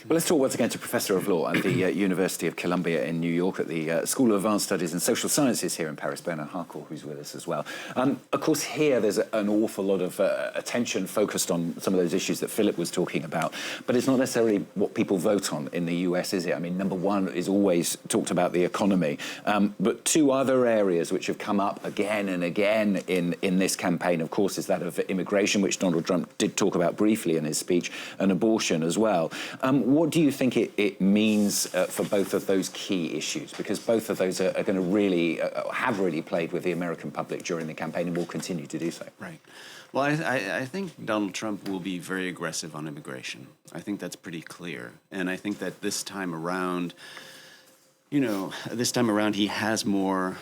Well, let's talk once again to Professor of Law at the University of Columbia in New York at the School of Advanced Studies and Social Sciences here in Paris, Bernard Harcourt, who's with us as well. Of course, here there's an awful lot of attention focused on some of those issues that Philip was talking about, but it's not necessarily what people vote on in the US, is it? I mean, number one is always talked about the economy, but two other areas which have come up again and again in this campaign, of course, is that of immigration, which Donald Trump did talk about briefly in his speech, and abortion as well. What do you think it means for both of those key issues? Because both of those are going to really, have really played with the American public during the campaign and will continue to do so. Right. Well, I think Donald Trump will be very aggressive on immigration. I think that's pretty clear. And I think that this time around, he has more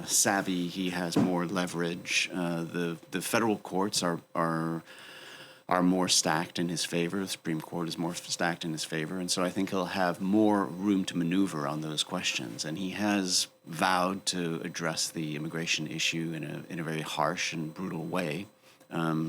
savvy, he has more leverage. The federal courts are more stacked in his favor. The Supreme Court is more stacked in his favor. And so I think he'll have more room to maneuver on those questions. And he has vowed to address the immigration issue in a very harsh and brutal way.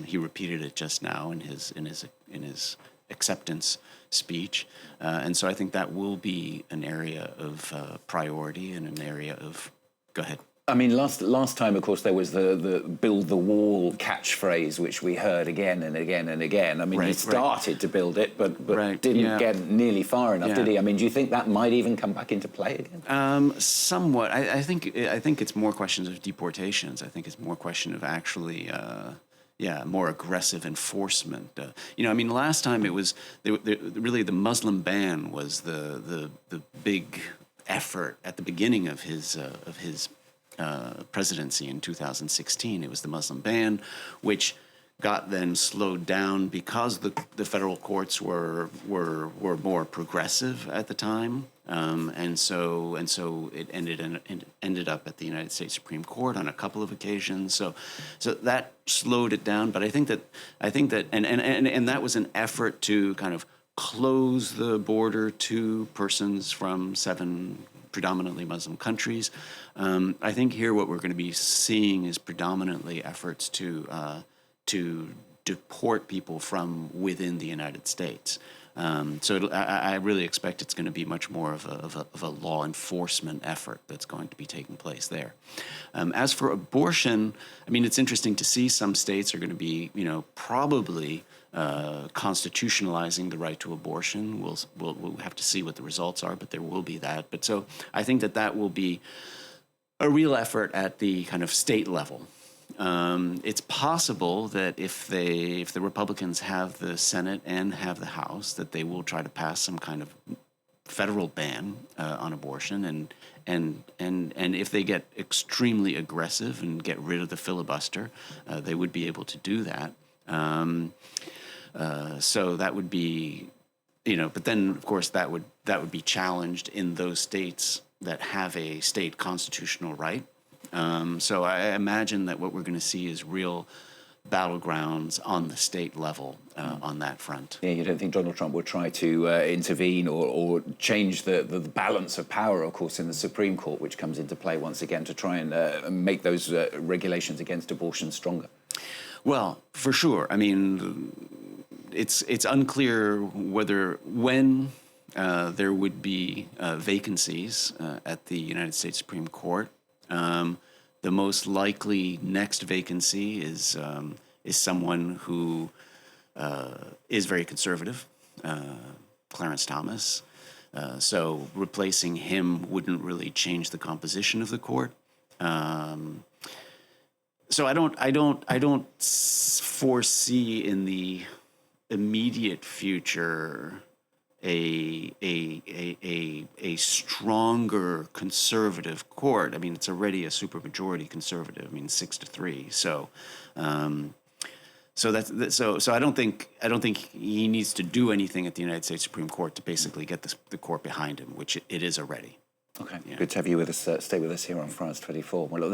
He repeated it just now in his acceptance speech. And so I think that will be an area of priority and an area of, go ahead. I mean, last time, of course, there was the build the wall catchphrase, which we heard again and again and again. I mean, he started to build it, but didn't get nearly far enough, did he? I mean, do you think that might even come back into play again? Somewhat. I think it's more questions of deportations. I think it's more question of actually, more aggressive enforcement. I mean, last time it was really the Muslim ban was the big effort at the beginning of his presidency in 2016. It was the Muslim ban, which got then slowed down because the federal courts were more progressive at the time, and so it ended up at the United States Supreme Court on a couple of occasions. So that slowed it down. But I think that and that was an effort to kind of close the border to persons from 7 predominantly Muslim countries. I think here what we're going to be seeing is predominantly efforts to deport people from within the United States. So I really expect it's going to be much more of a law enforcement effort that's going to be taking place there. As for abortion, I mean, it's interesting to see some states are going to be, probably constitutionalizing the right to abortion. We'll have to see what the results are, but there will be that. But so I think that will be a real effort at the kind of state level. It's possible that if the Republicans have the Senate and have the House, that they will try to pass some kind of federal ban on abortion, and if they get extremely aggressive and get rid of the filibuster, they would be able to do that. So that would be, but then of course that would be challenged in those states that have a state constitutional right. So I imagine that what we're going to see is real battlegrounds on the state level on that front. Yeah, you don't think Donald Trump would try to intervene or change the balance of power, of course, in the Supreme Court, which comes into play once again to try and make those regulations against abortion stronger? Well, for sure. I mean, it's unclear when there would be vacancies at the United States Supreme Court. The most likely next vacancy is someone who is very conservative, Clarence Thomas. So replacing him wouldn't really change the composition of the court. So I don't foresee in the immediate future a stronger conservative court. I mean, it's already a supermajority conservative. I mean, 6-3. So I don't think he needs to do anything at the United States Supreme Court to basically get the court behind him, which it is already. Okay, good to have you with us. Stay with us here on France 24. Well,